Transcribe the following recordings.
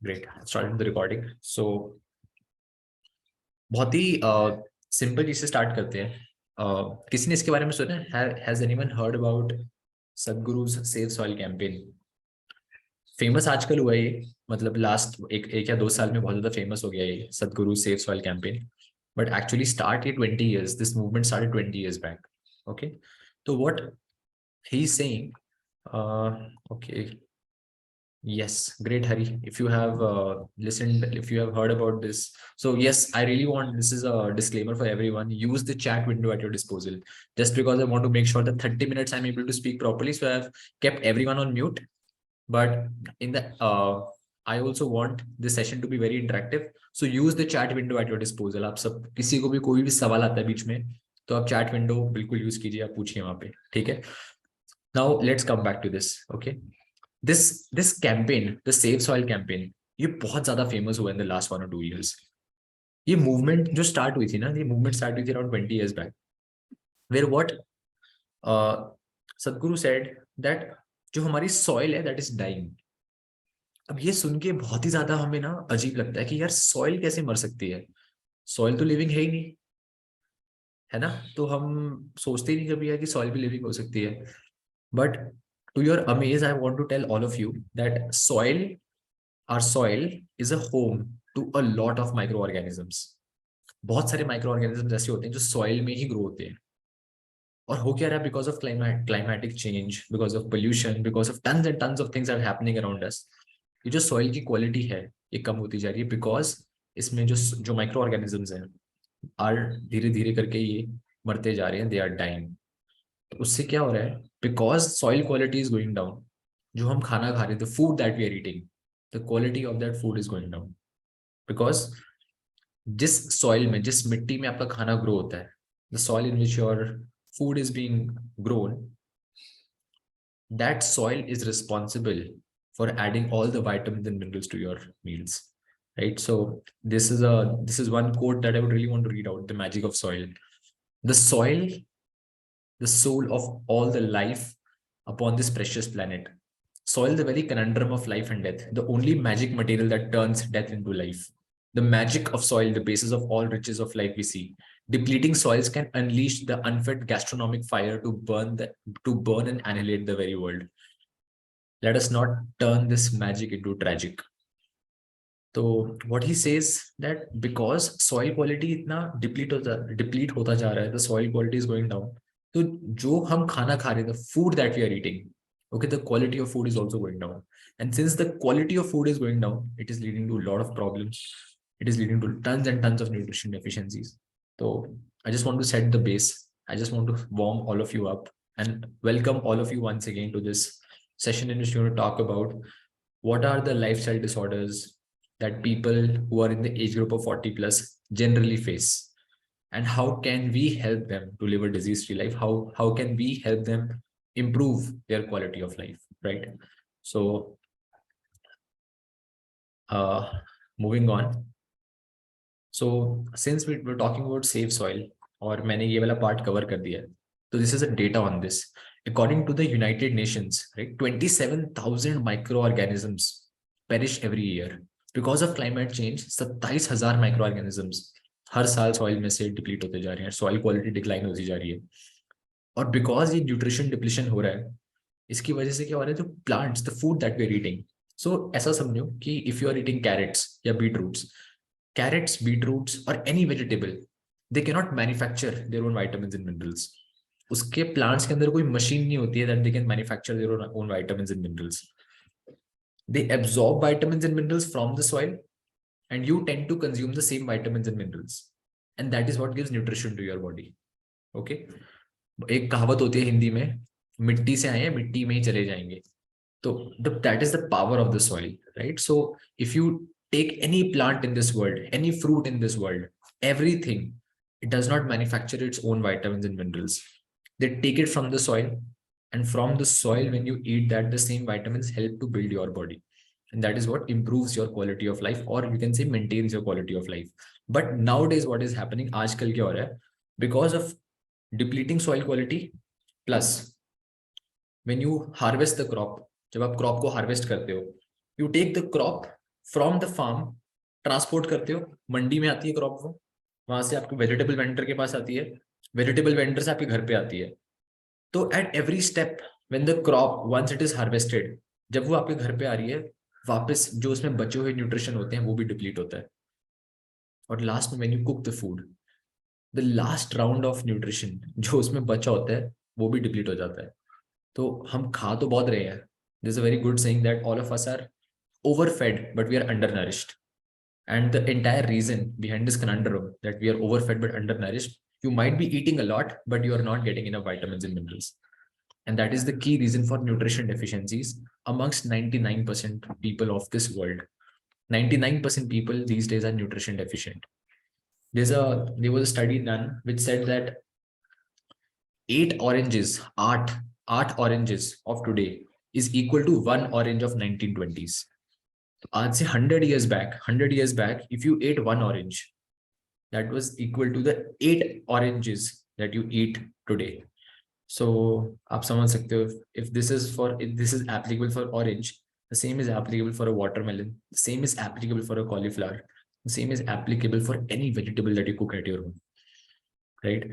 Great. Started the recording. So बहुत ही simple चीज से स्टार्ट करते हैं. किसी ने इसके बारे में सुना है? Has anyone heard about Sadhguru's save soil campaign? Famous आजकल हुआ है ये, मतलब लास्ट एक या 2 साल में बहुत ज्यादा फेमस हो गया ये Sadhguru save soil campaign. But actually start ये 20 years, this movement started 20 years back. Okay, तो what he is saying, okay. Yes, great, Hari. If you have listened, if you have heard about this, so yes, I really want, this is a disclaimer for everyone. Use the chat window at your disposal. Just because I want to make sure that 30 minutes I'm able to speak properly, so I have kept everyone on mute. But in the I also want this session to be very interactive. So use the chat window at your disposal. आप सब किसी को भी कोई भी सवाल आता है बीच में, तो आप chat window बिल्कुल यूज कीजिए, आप पूछिए वहां पे, ठीक है? Now let's come back to this. Okay. This campaign, the Save Soil campaign, ये बहुत ज्यादा फेमस हुआ in the last 1 or 2 years. ये मूवमेंट जो स्टार्ट हुई थी ना, ये मूवमेंट स्टार्ट हुई थी around 20 years back, where what सदगुरु said that जो हमारी सॉइल है that is dying. अब ये सुन के बहुत ही ज्यादा हमें ना अजीब लगता है कि यार सॉइल कैसे मर सकती है? सॉइल तो लिविंग है ही नहीं, है ना? तो हम सोचते ही नहीं कभी यार कि सॉइल भी लिविंग हो सकती है. But to your amaze, I want to tell all of you that soil, our soil is a home to a lot of microorganisms. बहुत सारे microorganisms ऐसे होते हैं जो soil में ही grow होते हैं. और हो क्या रहा है? Because of climatic change, because of pollution, because of tons and tons of things are happening around us, ये जो soil की quality है ये कम होती जा रही है, because इसमें जो microorganisms हैं are धीरे धीरे करके ये मरते जा रहे हैं, they are dying. तो उससे क्या हो रहा है? Because soil quality is going down, जो हम खाना खा रहे हैं, the food that we are eating, the quality of that food is going down. Because जिस soil में, जिस मिट्टी में आपका खाना grow होता है, the soil in which your food is being grown, that soil is responsible for adding all the vitamins and minerals to your meals, right? So this is one quote that I would really want to read out: the magic of soil. The soil, the soul of all the life upon this precious planet. Soil, the very conundrum of life and death, the only magic material that turns death into life. The magic of soil, the basis of all riches of life we see. Depleting soils can unleash the unfed gastronomic fire to burn and annihilate the very world. Let us not turn this magic into tragic. So what he says that because soil quality इतना deplete होता जा रहा है, the soil quality is going down. तो जो हम खाना खा रहे हैं, the food that we are eating, okay, the quality of food is also going down. And since the quality of food is going down, it is leading to a lot of problems. It is leading to tons and tons of nutrition deficiencies. So I just want to set the base. I just want to warm all of you up and welcome all of you once again to this session in which we want to talk about what are the lifestyle disorders that people who are in the age group of 40 plus generally face, and how can we help them to live a disease-free life? How can we help them improve their quality of life, right? So moving on. So since we're talking about safe soil, और मैंने ये वाला part cover कर दिया है, तो this is a data on this. According to the United Nations, right, 27,000 microorganisms perish every year because of climate change. 27,000 microorganisms हर साल soil में से deplete होते जा रहे हैं, soil quality decline होती जा रही है. और because ये nutrition depletion हो रहा है, इसकी वजह से क्या हो रहा है? जो plants, the food that we are eating, so ऐसा समझो कि if you are eating carrots या beetroots or any vegetable, they cannot manufacture their own vitamins and minerals. उसके plants के अंदर कोई machine नहीं होती है that they can manufacture their own vitamins and minerals. They absorb vitamins and minerals from the soil, and you tend to consume the same vitamins and minerals, and that is what gives nutrition to your body. Okay, एक कहावत होती है हिंदी में, मिट्टी से आए हैं मिट्टी में ही चले जाएंगे. तो that is the power of the soil, right? So if you take any plant in this world, any fruit in this world, everything, it does not manufacture its own vitamins and minerals. They take it from the soil, and from the soil, when you eat that, the same vitamins help to build your body, and that is what improves your quality of life, or you can say maintains your quality of life. But nowadays what is happening, आजकल क्या हो रहा है? Because of depleting soil quality, plus when you harvest the crop, जब आप crop को harvest करते हो, you take the crop from the farm transport करते हो, मंडी में आती है क्रॉप, वो वहां से आपको वेजिटेबल वेंडर के पास आती है, वेजिटेबल वेंडर से आपके घर पे आती है। तो at every step when the crop once it is harvested, जब वो आपके घर पे आ रही है, वापस जो उसमें बचे हुए न्यूट्रिशन होते हैं वो भी डिप्लीट होता है। और लास्ट में when you cook the food, the last round of nutrition जो उसमें बचा होता है वो भी डिप्लीट हो जाता है। तो हम खा तो बहुत रहे हैं, this is a very good saying that all of us are overfed but we are undernourished. And the entire reason behind this conundrum that we are overfed but undernourished, you might be eating a lot but you are not getting enough vitamins and minerals, and that is the key reason for nutrition deficiencies amongst 99% people of this world. 99% people these days are nutrition deficient. There was a study done which said that eight oranges of today is equal to one orange of 1920s. आज से 100 years back, if you ate one orange, that was equal to the 8 oranges that you eat today. So आप समझ सकते हो, if this is applicable for orange, the same is applicable for a watermelon, the same is applicable for a cauliflower, the same is applicable for any vegetable that you cook at your home, right?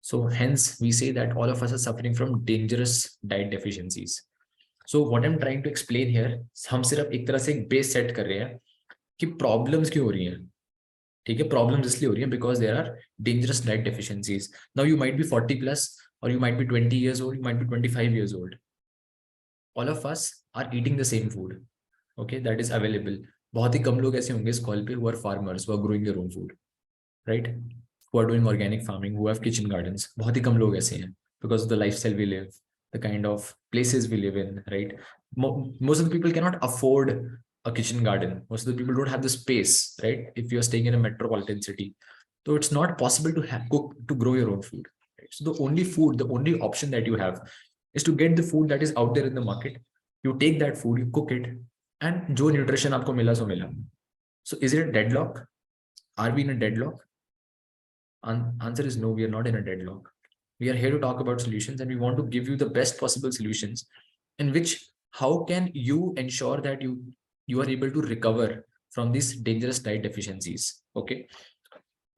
So hence we say that all of us are suffering from dangerous diet deficiencies. So what I'm trying to explain here, हम सिर्फ एक तरह से एक base set कर रहे हैं कि प्रॉब्लम्स क्यों हो रही हैं, ठीक है? प्रॉब्लम्स इसलिए हो रही हैं because there are dangerous diet deficiencies. Now you might be 40 plus और you might be 20 years old, you might be 25 years old. All of us are eating the same food, okay, that is available. बहुत ही कम लोग ऐसे होंगे इस call पे who are farmers, who are growing their own food, right? Who are doing organic farming, who have kitchen gardens. बहुत ही कम लोग ऐसे हैं because of the lifestyle we live, the kind of places we live in, right? Most of the people cannot afford a kitchen garden. Most of the people don't have the space, right? If you're staying in a metropolitan city, so it's not possible to cook, to grow your own food, right? So the only option that you have is to get the food that is out there in the market. You take that food, you cook it, and जो nutrition आपको मिला सो मिला. So is it a deadlock? Are we in a deadlock? Answer is no, we are not in a deadlock. We are here to talk about solutions, and we want to give you the best possible solutions in which how can you ensure that you are able to recover from these dangerous diet deficiencies. Okay,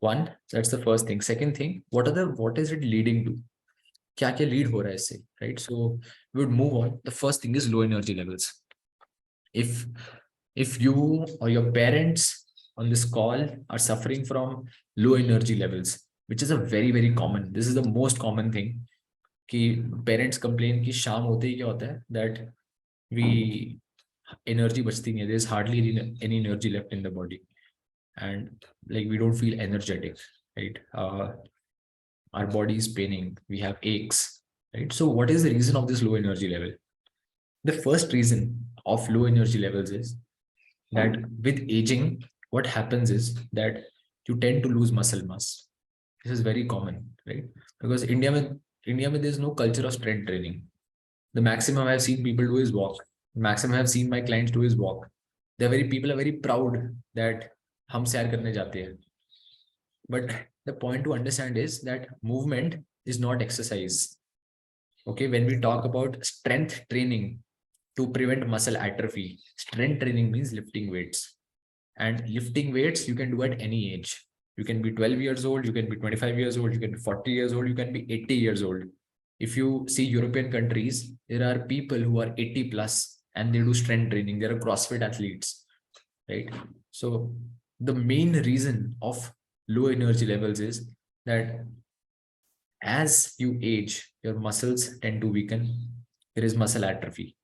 one, that's the first thing. Second thing, what is it leading to? क्या क्या lead हो रहा है इससे, right? So we would move on. The first thing is low energy levels. If you or your parents on this call are suffering from low energy levels, which is a very common, this is the most common thing, कि parents complain कि शाम होते ही क्या होता है, that we energy बचती नहीं है, there's hardly any energy left in the body, and like we don't feel energetic, right? Our body is paining, we have aches, right? So what is the reason of this low energy level? The first reason of low energy levels is that with aging, what happens is that you tend to lose muscle mass. This is very common, right? Because India, there's no culture of strength training. The maximum I've seen people do is walk. The maximum I've seen my clients do is walk. People are very proud that हम सैर करने जाते हैं. But the point to understand is that movement is not exercise. Okay, when we talk about strength training to prevent muscle atrophy, strength training means lifting weights. And lifting weights you can do at any age. You can be 12 years old, you can be 25 years old, you can be 40 years old, you can be 80 years old. If you see European countries, there are people who are 80 plus and they do strength training. They are CrossFit athletes, right? So the main reason of low energy levels is that as you age, your muscles tend to weaken. There is muscle atrophy.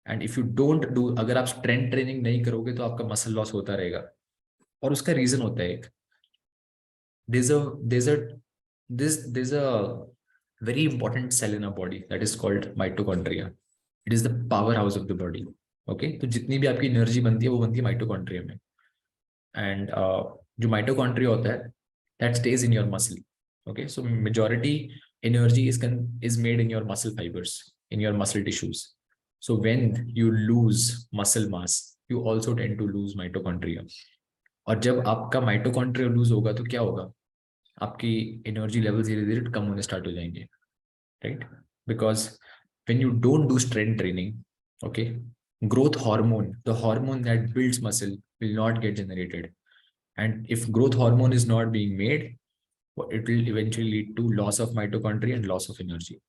And if you don't do, अगर आप strength training नहीं करोगे तो आपका muscle loss होता रहेगा. और उसका reason होता है एक, there's a very important cell in our body that is called mitochondria. It is the powerhouse of the body. Okay, तो जितनी भी आपकी एनर्जी बनती है वो बनती है माइटोकॉन्ड्रिया में. एंड जो माइटोकॉन्ड्रिया होता है that stays in your muscle. Okay, so majority energy is made in your muscle fibers, in your muscle tissues. So when you lose muscle mass, you also tend to lose mitochondria. और जब आपका mitochondria loose होगा तो क्या होगा, आपकी energy level धीरे धीरे कम होने स्टार्ट हो जाएंगे, right? Because when you don't do strength training, okay, growth hormone, the hormone that builds muscle, will not get generated. And if growth hormone is not being made, it will eventually lead to loss of mitochondria and loss of energy.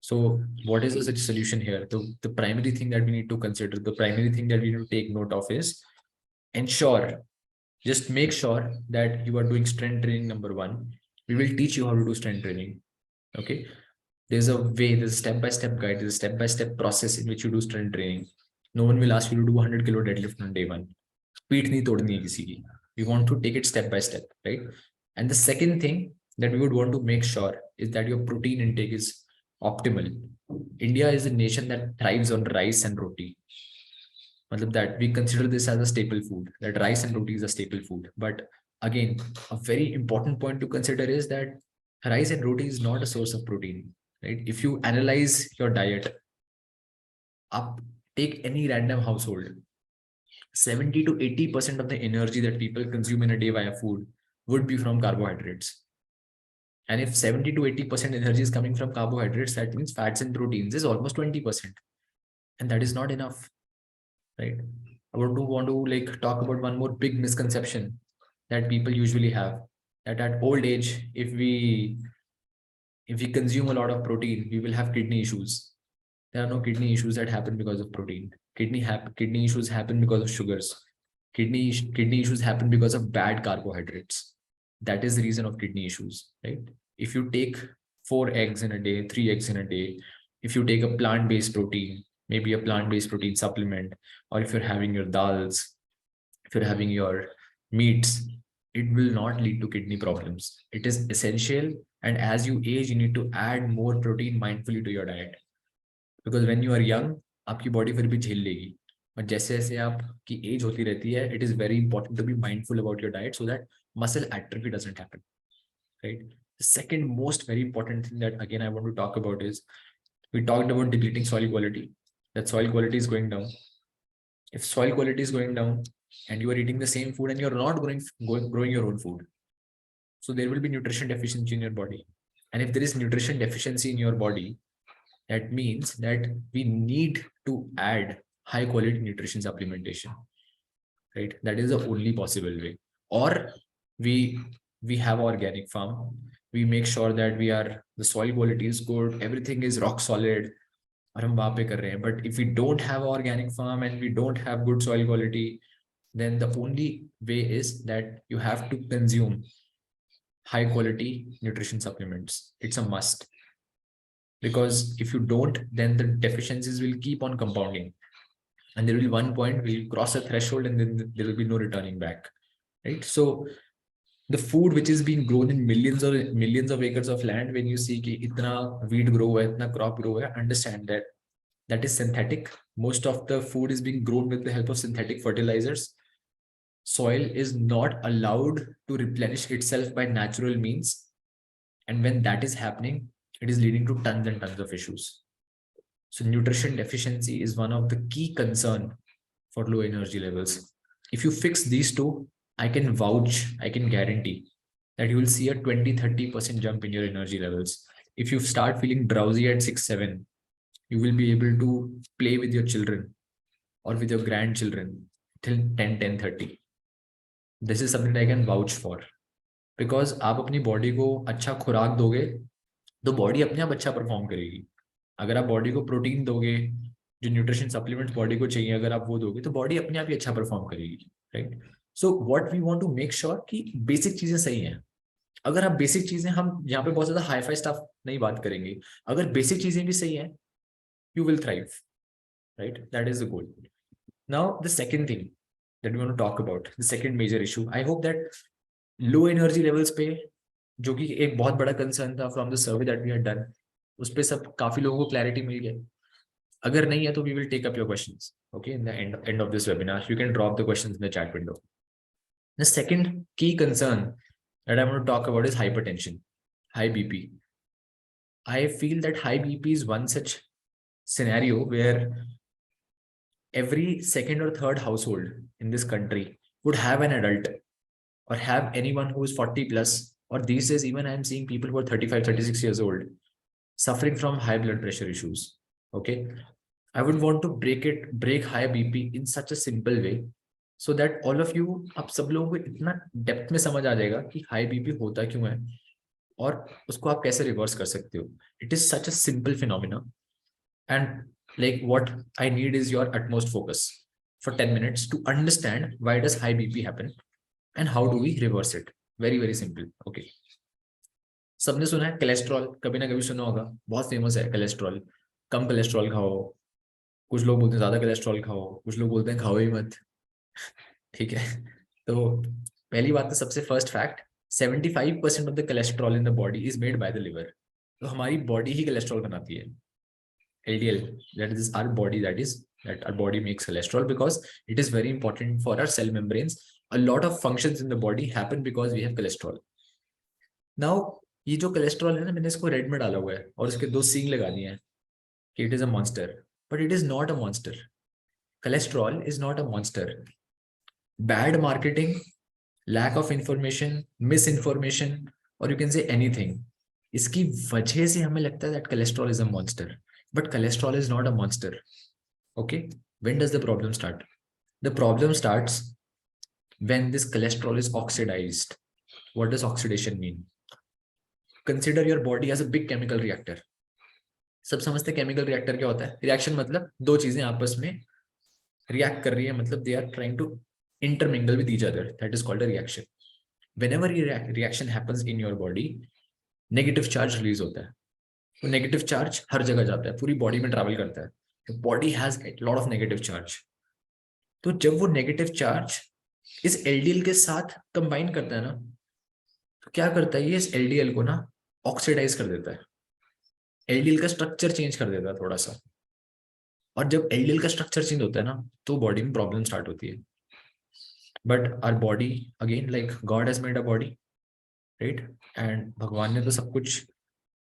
So what is the solution here? The primary thing that we need to consider, the primary thing that we need to take note of is just make sure that you are doing strength training. Number one, we will teach you how to do strength training. Okay. There's a way, there's a step-by-step guide, there's a step-by-step process in which you do strength training. No one will ask you to do 100 kilo deadlift on day one. Pीठ नहीं तोड़नी है किसी की. We want to take it step by step, right? And the second thing that we would want to make sure is that your protein intake is optimal. India is a nation that thrives on rice and roti. That we consider this as a staple food, that rice and roti is a staple food. But again, a very important point to consider is that rice and roti is not a source of protein, right? If you analyze your diet, take any random household, 70 to 80% of the energy that people consume in a day via food would be from carbohydrates. And if 70 to 80% energy is coming from carbohydrates, that means fats and proteins is almost 20%. And that is not enough, right? I want to talk about one more big misconception that people usually have, that at old age, if we consume a lot of protein, we will have kidney issues. There are no kidney issues that happen because of protein. Kidney issues happen because of sugars. Kidney issues happen because of bad carbohydrates. That is the reason of kidney issues, right? If you take 4 eggs in a day, 3 eggs in a day, if you take a plant-based protein, maybe a plant-based protein supplement, or if you're having your dals, if you're having your meats, it will not lead to kidney problems. It is essential. And as you age, you need to add more protein mindfully to your diet. Because when you are young, आपकी body फिर भी झेल लेगी. But जैसे जैसे आपकी age होती रहती है, it is very important to be mindful about your diet so that muscle atrophy doesn't happen, right? The second most very important thing that again I want to talk about is, we talked about depleting soil quality, that soil quality is going down. If soil quality is going down and you are eating the same food and you're not growing your own food, so there will be nutrition deficiency in your body. And if there is nutrition deficiency in your body, that means that we need to add high quality nutrition supplementation, right? That is the only possible way. Or we have organic farm. We make sure that the soil quality is good, everything is rock solid. But if we don't have organic farm and we don't have good soil quality, then the only way is that you have to consume high quality nutrition supplements. It's a must. Because if you don't, then the deficiencies will keep on compounding. And there will be one point where you cross a threshold and then there will be no returning back, right? So the food which is being grown in millions of acres of land, when you see ki itna wheat grow hai, itna crop grow hai, understand that that is synthetic. Most of the food is being grown with the help of synthetic fertilizers. Soil is not allowed to replenish itself by natural means. And when that is happening, it is leading to tons and tons of issues. So nutrition deficiency is one of the key concern for low energy levels. If you fix these two, I can guarantee that you will see a 20-30% jump in your energy levels. If you start feeling drowsy at 6-7, you will be able to play with your children or with your grandchildren till 10-10:30. This is something that I can vouch for. Because आप अपनी body को अच्छा खुराक दोगे तो body अपने आप अच्छा परफॉर्म करेगी. अगर आप बॉडी को प्रोटीन दोगे, जो न्यूट्रिशन सप्लीमेंट्स बॉडी को चाहिए, अगर आप वो दोगे तो बॉडी अपने आप ही अच्छा परफॉर्म करेगी, right? So what we want to make sure कि बेसिक चीजें सही हैं. अगर आप बेसिक चीजें, हम यहाँ पे बहुत ज्यादा हाई फाई स्टफ नहीं बात करेंगे, अगर बेसिक चीजें भी सही हैं, you will thrive, right? That is the goal. Now the second thing that we want to talk about, the second major issue, I hope that low energy levels पे, जो कि एक बहुत बड़ा कंसर्न था from the survey that we had done, उस पे सब काफी लोगों को क्लैरिटी मिल गया. अगर नहीं है तो we will take up your questions, okay, in the end of this webinar. You can drop the questions in the chat window. The second key concern that I want to talk about is hypertension, high BP. I feel that high BP is one such scenario where every second or third household in this country would have an adult or have anyone who is 40 plus, or these days even I'm seeing people who are 35-36 years old suffering from high blood pressure issues. Okay, I would want to break high BP in such a simple way so that all of you, आप सब लोगों को इतना depth में समझ आ जाएगा कि high BP होता क्यों है और उसको आप कैसे रिवर्स कर सकते हो. It is such a simple phenomena, and like what I need is your utmost focus for 10 minutes to understand why does high BP happen and how do we reverse it. Very very simple. Okay, सबने सुना है cholesterol, कभी ना कभी सुना होगा, बहुत famous है कोलेस्ट्रॉल. कम कोलेस्ट्रॉल खाओ, कुछ लोग बोलते हैं ज्यादा कोलेस्ट्रॉल खाओ, कुछ लोग बोलते हैं खाओ ही मत. ठीक है. तो पहली बात तो सबसे first fact, 75% of the cholesterol in the body is made by the liver. तो हमारी बॉडी ही कोलेस्ट्रॉल बनाती है. LDL, that is our body, that our body makes cholesterol because it is very important for our cell membranes. A lot of functions in the body happen because we have cholesterol. Now ये जो cholesterol है ना, मैंने इसको red में डाला हुआ है और इसके दो सींग लगा दिए हैं कि it is a monster, but it is not a monster. Cholesterol is not a monster. Bad marketing, lack of information, miss information, और यू कैन से एनीथिंग, इसकी वजह से हमें लगता है that cholesterol is a monster. But cholesterol is not a monster. Okay, when does the problem start? The problem starts when this cholesterol is oxidized. What does oxidation mean? Consider your body as a big chemical reactor. सब समझते हैं chemical reactor क्या होता है. Reaction मतलब दो चीजें आपस में रिएक्ट कर रही है, मतलब they are trying to intermingle with each other. That is called a reaction. Whenever a reaction happens in your body, negative charge release होता है. तो नेगेटिव चार्ज हर जगह जाता है, पूरी बॉडी में ट्रैवल करता है. Body has lot of negative charge. तो जब वो नेगेटिव चार्ज इस एलडीएल के साथ कंबाइन करता है ना, तो क्या करता है, ये इस एलडीएल को ना ऑक्सीडाइज कर देता है. एलडीएल का स्ट्रक्चर चेंज कर देता है थोड़ा सा. और जब एलडीएल का स्ट्रक्चर चेंज होता है ना, तो बॉडी में प्रॉब्लम स्टार्ट होती है. But our body, again like God has made a body, right, and भगवान ने तो सब कुछ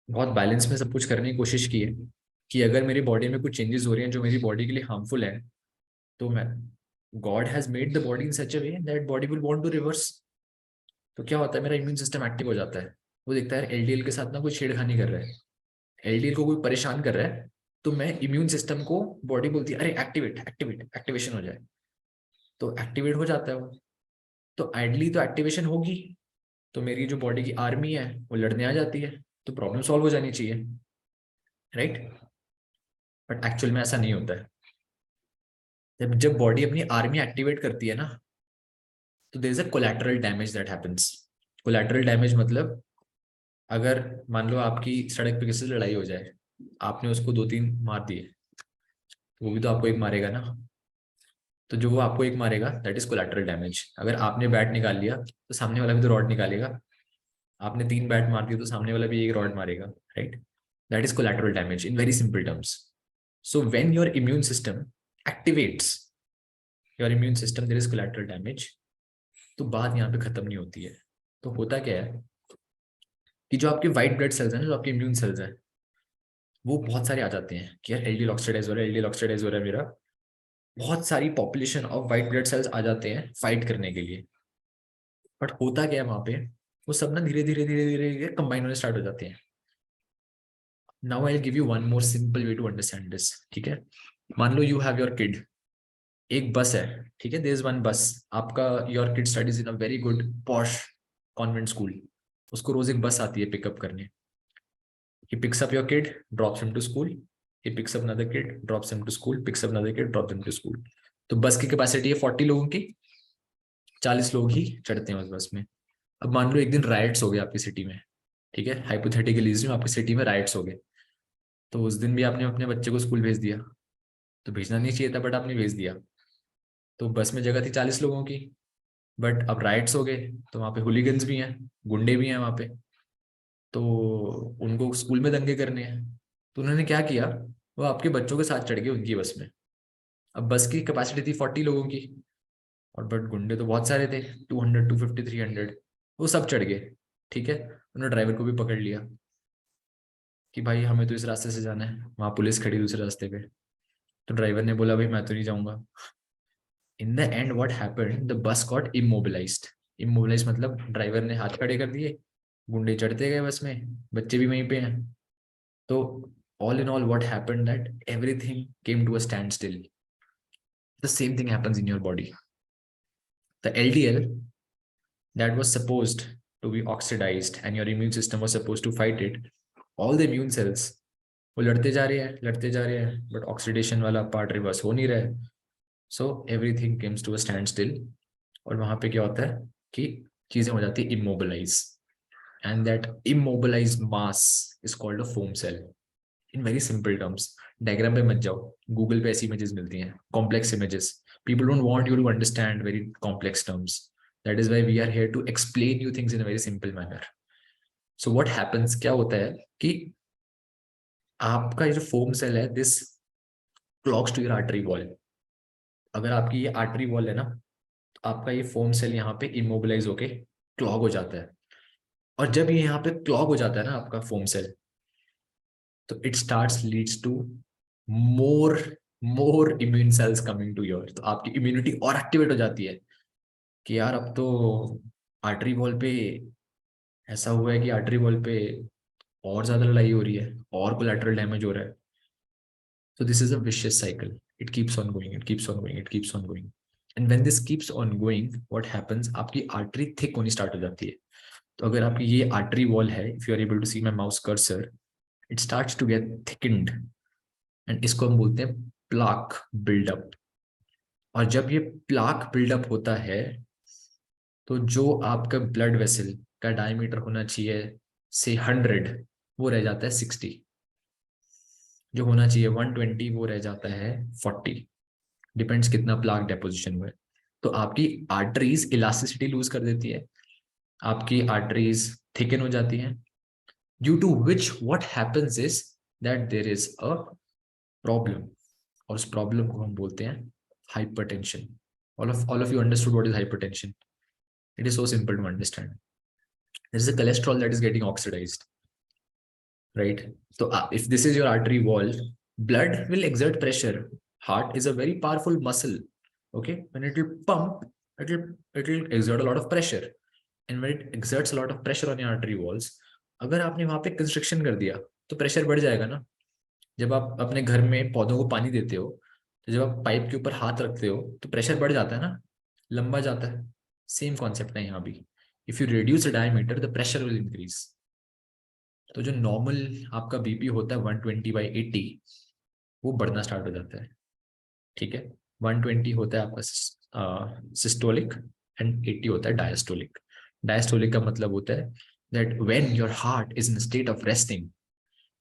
बहुत बैलेंस में सब कुछ करने की कोशिश की है कि अगर मेरी बॉडी में कुछ चेंजेस हो रहे हैं जो मेरी बॉडी के लिए हार्मफुल है, तो मैं, God has made the body in such a way that body will want to reverse. तो क्या होता है, मेरा इम्यून सिस्टम एक्टिव हो जाता है. वो देखता है एलडीएल के साथ ना कोई छेड़खानी कर रहा है, एलडीएल को कोई परेशान कर रहा है, तो मैं इम्यून सिस्टम को, बॉडी बोलती है अरे एक्टिवेट एक्टिवेट एक्टिवेशन हो जाए. तो एक्टिवेट हो जाता है वो. तो आइडली तो एक्टिवेशन होगी, तो मेरी जो बॉडी की आर्मी है वो लड़ने आ जाती है, तो प्रॉब्लम सॉल्व हो जानी चाहिए, राइट. बट एक्चुअल में ऐसा नहीं होता है. जब बॉडी अपनी आर्मी एक्टिवेट करती है ना, तो there is a collateral damage that happens. Collateral damage मतलब, अगर मान लो आपकी सड़क पे किसी से लड़ाई हो जाए, आपने उसको दो तीन मार दिए, तो वो भी तो आपको एक मारेगा ना. तो जो वो आपको एक मारेगा दैट इज कोलैटरल डैमेज. अगर आपने बैट निकाल लिया तो सामने वाला भी तो रॉड निकालेगा. आपने तीन बैट मार दिए तो सामने वाला भी एक रॉड मारेगा, right. That is collateral damage in very simple terms. So when your immune system activates your immune system, there is collateral damage. तो बात यहाँ पे खत्म नहीं होती है. तो होता क्या है कि जो आपके व्हाइट ब्लड सेल्स हैं, जो आपके इम्यून सेल्स हैं, वो बहुत सारे आ जाते हैं कि यार एलडीएल ऑक्सीडाइज हो रहा है, एलडीएल ऑक्सीडाइज हो रहा है मेरा. बहुत सारी population of white blood cells आ जाते हैं फाइट करने के लिए. बट होता क्या है वहां पे, वो सब ना धीरे धीरे धीरे धीरे धीरे कंबाइन होने स्टार्ट हो जाते हैं. Now I will give you one more simple way to understand this. ठीक है, मान लो यू हैव योर किड. एक बस है, ठीक है, देयर इज वन बस. आपका your kid studies in a very good posh convent school. उसको रोज एक बस आती है पिकअप करने. He picks up your kid, drops him to school. He picks up another kid, drops him to school, picks up another kid, drops him to school. तो बस की capacity है 40 लोगों की, 40 लोग ही चढ़ते हैं उस बस में. अब मान लो एक दिन राइट्स हो गए आपकी सिटी में, ठीक है, हाइपोथेटिकली आपकी सिटी में राइट्स हो गए. तो उस दिन भी आपने अपने बच्चे को स्कूल भेज दिया. तो भेजना नहीं चाहिए था, बट आपने भेज दिया. तो बस में जगह थी 40 लोगों की, बट अब राइट्स हो गए, तो वहां पे हुलिगन्स भी हैं, गुंडे भी हैं वहां पे. तो उनको स्कूल में दंगे करने हैं. तो उन्होंने क्या किया, वो आपके बच्चों के साथ चढ़ गए उनकी बस में. अब बस की कैपेसिटी थी 40 लोगों की, और बट गुंडे तो बहुत सारे थे, 200 250 300. वो सब चढ़ गए. ठीक है, उन्होंने ड्राइवर को भी पकड़ लिया कि भाई हमें तो इस रास्ते से जाना है, वहां पुलिस खड़ी दूसरे रास्ते पे. तो ड्राइवर ने बोला भाई मैं तो नहीं जाऊंगा. In the end what happened, the bus got immobilised. Immobilise मतलब ड्राइवर ने हाथ खड़े कर दिए, गुंडे चढ़ते गए बस में, बच्चे भी वहीं पे हैं. तो all in all what happened that everything came to a standstill. The same thing happens in your body. The LDL that was supposed to be oxidized and your immune system was supposed to fight it, all the immune cells वो लड़ते जा रहे हैं but oxidation वाला part reverse हो नहीं रहा है. So everything comes to a standstill. और वहां पे क्या होता है कि चीजें हो जाती है immobilise. And that immobilised mass is called a foam cell. In very simple terms, diagram पे मत जाओ, गूगल पे ऐसी इमेजेस मिलती हैं, complex images. People don't want you to understand very complex terms. That is why we are here to explain you things in a very simple manner. So what happens, क्या होता है कि आपका ये जो फोम सेल है, this clogs to your artery wall. अगर आपकी ये आर्टरी वॉल है ना, तो आपका ये फोम सेल यहाँ पे इमोबिलाइज होके क्लॉग हो जाता है. और जब ये यहाँ पे क्लॉग हो जाता है ना आपका फोम सेल, तो it starts leads to more more immune cells coming to your. तो आपकी इम्यूनिटी और एक्टिवेट हो जाती है कि यार अब तो आर्टरी वॉल पे ऐसा हुआ है कि आर्टरी वॉल पे और ज्यादा लड़ाई हो रही है और कोलैटरल डैमेज हो रहा है. So this is a vicious cycle. It keeps on going, it keeps on going, it keeps on going. And when this keeps on going, what happens? आपकी artery thick होनी start हो जाती है. तो अगर आपकी ये artery wall है, if you are able to see my mouse cursor, it starts to get thickened. And इसको हम बोलते हैं plaque buildup. और जब ये plaque buildup होता है, तो जो आपका blood vessel का diameter होना चाहिए से 100, वो रह जाता है 60. जो होना चाहिए 120, वो रह जाता है 40. डिपेंड्स कितना प्लाक डेपोजिशन हुआ है. तो आपकी आर्टरीज इलास्टिसिटी लूज कर देती है, आपकी आर्टरीज थिकन हो जाती हैं, due to which what happens is that there is a problem. और उस प्रॉब्लम को हम बोलते हैं hypertension. all of you understood what is hypertension. It is so simple to understand. There is a cholesterol that is getting oxidized, right? So if this is your artery wall, blood will exert pressure. Heart is a very powerful muscle. Okay, when it will pump, it will exert a lot of pressure. And when it exerts a lot of pressure on your artery walls, अगर आपने वहां पे construction कर दिया तो pressure बढ़ जाएगा ना. जब आप अपने घर में पौधों को पानी देते हो, तो जब आप पाइप के ऊपर हाथ रखते हो तो प्रेशर बढ़ जाता है ना, लंबा जाता है. सेम कॉन्सेप्ट है यहाँ भी. If you reduce the diameter, the pressure will increase. तो जो नॉर्मल आपका बीपी होता है 120/80, वो बढ़ना स्टार्ट हो जाता है. ठीक है, 120 होता है आपका सिस्टोलिक एंड 80 होता है डायस्टोलिक. डायस्टोलिक का मतलब होता है that when your heart is in a state of resting,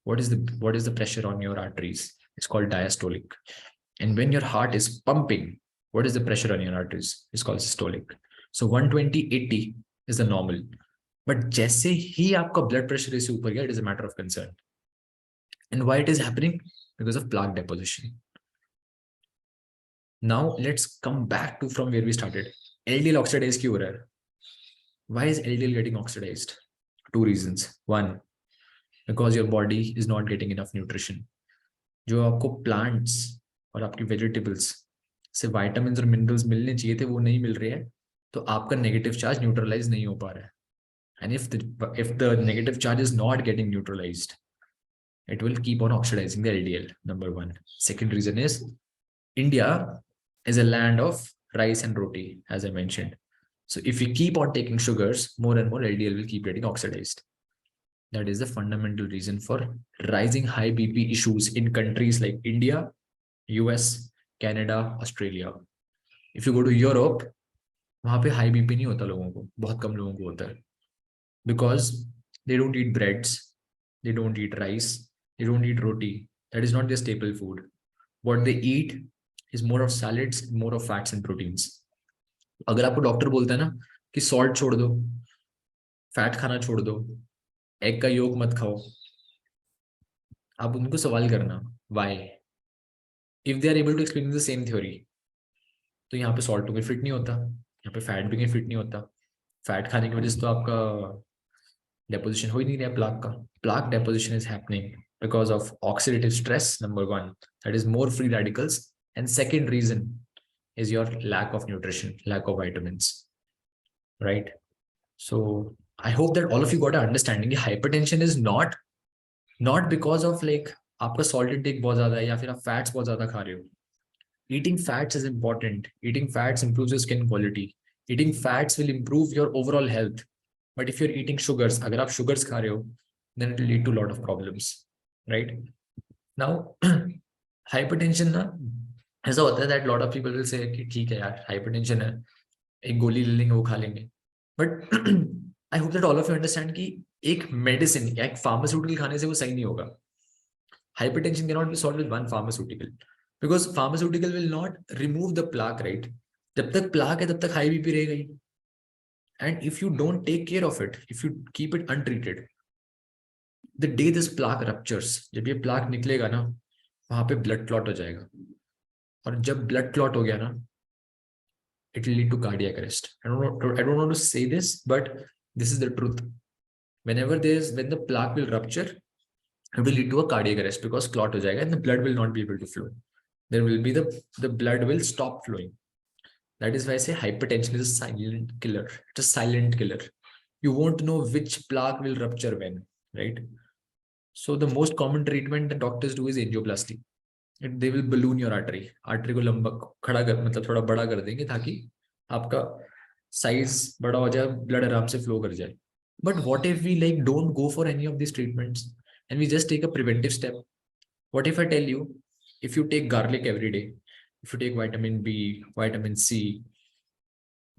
what is the pressure on your arteries? It's called diastolic. And when your heart is pumping, what is the pressure on your arteries? It's called systolic. So 120/80 is the normal. But जैसे ही आपका blood pressure इससे ऊपर गया, it is a matter of concern. And why it is happening? Because of plaque deposition. Now let's come back to from where we started. LDL oxidized क्यों हो रहा है? Why is LDL getting oxidized? Two reasons. One, because your body is not getting enough nutrition. जो आपको plants और आपकी vegetables से vitamins और minerals मिलने चाहिए थे, वो नहीं मिल रहे हैं. तो आपका negative charge neutralize नहीं हो पा रहा है. And if the negative charge is not getting neutralized, it will keep on oxidizing the LDL. Number one. Second reason is India is a land of rice and roti, as I mentioned. So if we keep on taking sugars, more and more LDL will keep getting oxidized. That is the fundamental reason for rising high BP issues in countries like India, US, Canada, Australia. If you go to Europe, वहाँ पे high BP नहीं होता लोगों को, बहुत कम लोगों को होता है. Because they don't eat breads, they don't eat rice, they don't eat roti. That is not their staple food. What they eat is more of salads, more of fats and proteins. अगर आपको doctor बोलता है ना कि salt छोड़ दो, fat खाना छोड़ दो, एग का योक मत खाओ, आप उनको सवाल करना why. If they are able to explain the same theory, तो यहाँ पे सॉल्ट भी फिट नहीं होता, यहाँ पे फैट भी फिट नहीं होता. फैट खाने की वजह से तो आपका डेपोजिशन हो ही नहीं रहा प्लाक का. Plaque deposition is happening because of oxidative stress, number one, that is more free radicals. And second reason is your lack of nutrition, lack of vitamins, right? So I hope that all of you got an understanding. Hypertension is not because of like आपका salt intake बहुत ज्यादा है या फिर आप fats बहुत ज्यादा खा रहे हो. Eating fats is important. Eating fats improves your skin quality. Eating fats will improve your overall health, but if you're eating sugars, अगर आप sugars खा रहे हो, then it will lead to a lot of problems, right? Now hypertension ना ऐसा होता है that lot of people will say कि ठीक है यार hypertension है, एक गोली ले लेंगे वो खा लेंगे, but I hope that all of you understand कि एक मेडिसिन या एक फार्मास्यूटिकल खाने से वो सही नहीं होगा. Hypertension cannot be solved with one pharmaceutical because pharmaceutical will not remove the plaque, right? जब तक plaque है तब तक high BP रहेगा ही. And if you don't take care of it, if you keep it untreated, the day this plaque ruptures, जब ये plaque निकलेगा ना, वहां पे blood clot हो जाएगा. और जब blood clot हो गया ना, it will lead to cardiac arrest. I don't want to say this, but this is the truth. When the plaque will rupture, it will lead to a cardiac arrest because clot हो जाएगा and the blood will not be able to flow. There will be the blood will stop flowing. That is why I say hypertension is a silent killer. It's a silent killer. You won't know which plaque will rupture when, right? So the most common treatment that doctors do is angioplasty. They will balloon your artery. Artery को लंबा खड़ा कर मतलब थोड़ा बड़ा कर देंगे ताकि आपका size बड़ा हो जाए, blood आराम से flow कर जाए. But what if we like don't go for any of these treatments and we just take a preventive step? What if I tell you, if you take garlic every day, if you take vitamin B, vitamin C,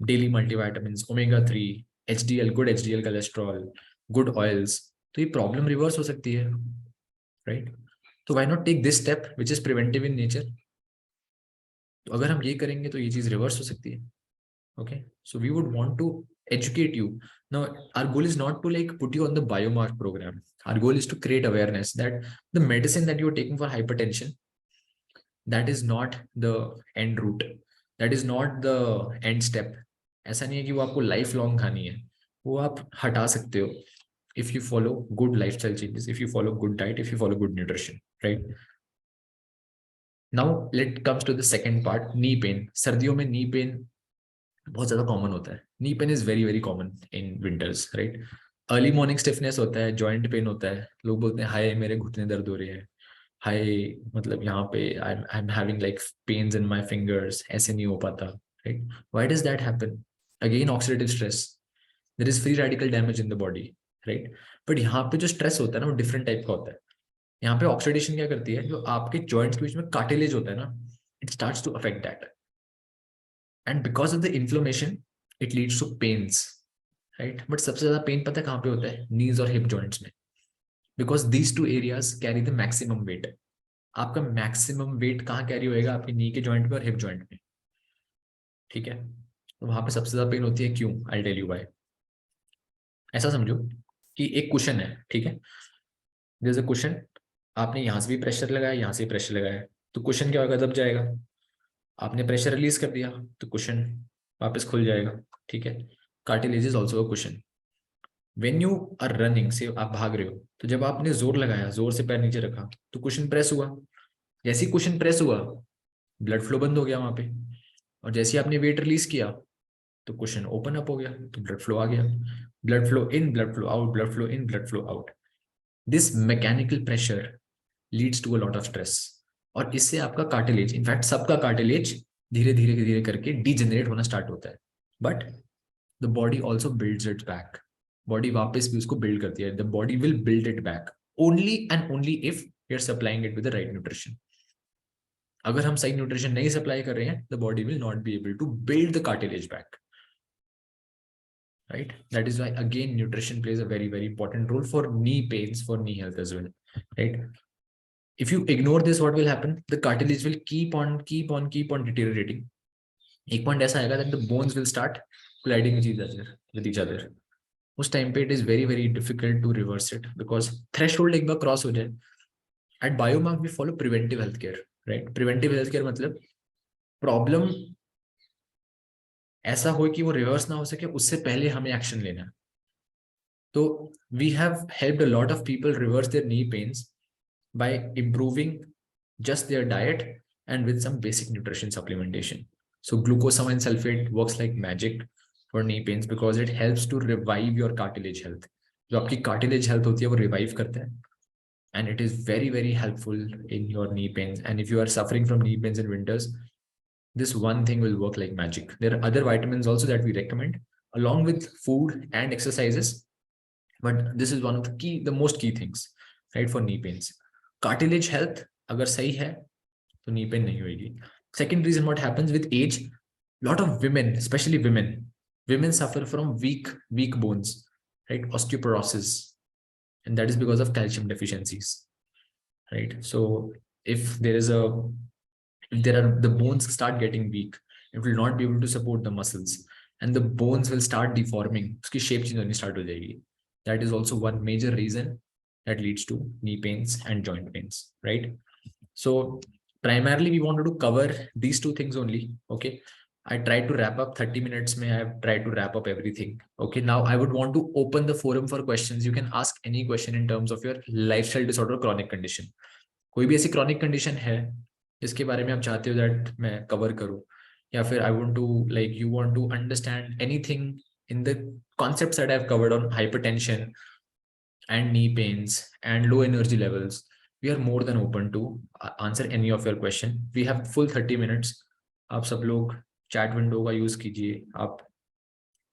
daily multivitamins, omega-3, HDL, good HDL cholesterol, good oils, तो ये problem reverse हो सकती है, right? तो why not take this step, which is preventive in nature? तो अगर हम ये करेंगे तो ये चीज reverse हो सकती है. Okay, so we would want to educate you. Now, our goal is not to like put you on the biomark program. Our goal is to create awareness that the medicine that you're taking for hypertension, that is not the end route. That is not the end step. ऐसा नहीं है कि वो आपको life long खानी है, वो आप हटा सकते हो if you follow good lifestyle changes, if you follow good diet, if you follow good nutrition, right? Now let comes to the second part, knee pain. सर्दियों में knee pain बहुत ज्यादा कॉमन होता है. Knee pain is very very common in winters, right? Early morning stiffness होता है, joint pain होता है, लोग बोलते हैं हाय मेरे घुटने दर्द हो रहे हैं, हाय मतलब यहाँ पे I am having like pains in my fingers, ऐसे नहीं हो पाता, right? Why does that happen? Again oxidative stress, there is free radical damage in the body, right? But यहाँ पे जो स्ट्रेस होता है ना वो डिफरेंट टाइप का होता है. यहाँ पे ऑक्सीडेशन क्या करती है, जो आपके जॉइंट्स के बीच में कार्टिलेज होता है ना, it starts to affect that. And because of the inflammation, it leads to pains, right? But सबसे ज़्यादा पेन पता है कहाँ पे होता है? Knees और hip joints में. Because these two areas carry the maximum weight. आपका maximum weight कहाँ carry होएगा? आपके knee के joint पे और hip joint में. ठीक है? तो वहाँ पे सबसे ज़्यादा पेन होती है. क्यों? I'll tell you why. ऐसा समझो कि एक कुशन है, ठीक है? There's a cushion. आपने यहाँ से भी प्रेशर लगाया, यहाँ से भी प्रेशर लगाया, तो कुशन क्या होगा? दब जाएगा. आपने प्रेशर रिलीज कर दिया तो कुशन वापस खुल जाएगा, ठीक है? Cartilage is also a cushion. When you are running, say आप भाग रहे हो, तो जब आपने जोर लगाया, जोर से पैर नीचे रखा, तो कुशन प्रेस हुआ. जैसे ही कुशन प्रेस हुआ, ब्लड फ्लो बंद हो गया वहां पे. और जैसे ही आपने वेट रिलीज किया तो कुशन ओपन अप हो गया, तो ब्लड फ्लो आ गया. Blood flow in, blood flow out, blood flow in, blood flow out. This mechanical pressure leads to a lot of stress. और इससे आपका कार्टिलेज, इनफैक्ट सबका कार्टिलेज धीरे धीरे धीरे करके डीजेनरेट होना स्टार्ट होता है. But the body also builds it back. Body वापस भी उसको बिल्ड करती है. The body will build it back only and only if we are supplying it with the right nutrition. अगर हम सही न्यूट्रिशन नहीं सप्लाई कर रहे हैं, the body will not be able to build the cartilage back, right? That is why again nutrition plays a very very important role for knee pains, for knee health as well, right? If you ignore this, what will happen? The cartilage will keep on deteriorating. एक point ऐसा आएगा that the bones will start colliding with each other. उस time पे it is very very difficult to reverse it because threshold एक बार cross हो जाए. At Biomark we follow preventive healthcare, right? Preventive healthcare मतलब problem ऐसा हो कि वो reverse ना हो सके, उससे पहले हमें action लेना है. तो we have helped a lot of people reverse their knee pains by improving just their diet and with some basic nutrition supplementation. So glucosamine sulfate works like magic for knee pains because it helps to revive your cartilage health. जो आपकी cartilage health होती है वो revive करता है, and it is very very helpful in your knee pains. And if you are suffering from knee pains in winters, this one thing will work like magic. There are other vitamins also that we recommend along with food and exercises, but this is one of the most key things, right, for knee pains. Cartilage health अगर सही है तो knee pain नहीं होगी. Second reason, what happens with age, lot of women, especially women suffer from weak bones, right, osteoporosis, and that is because of calcium deficiencies, right? So if there is a if there are the bones start getting weak, it will not be able to support the muscles, and the bones will start deforming, उसकी shape change होनी start हो जाएगी. That is also one major reason that leads to knee pains and joint pains, right? So primarily we wanted to cover these two things only. Okay, I tried to wrap up 30 minutes. May I have tried to wrap up everything. Okay, now I would want to open the forum for questions. You can ask any question in terms of your lifestyle disorder, chronic condition. कोई भी ऐसी chronic condition है जिसके बारे में आप चाहते हो that मैं cover करूँ, या फिर I want to, like, you want to understand anything in the concepts that I've covered on hypertension and knee pains and low energy levels, we are more than open to answer any of your question. We have full 30 minutes. आप सब लोग chat window का use कीजिए, आप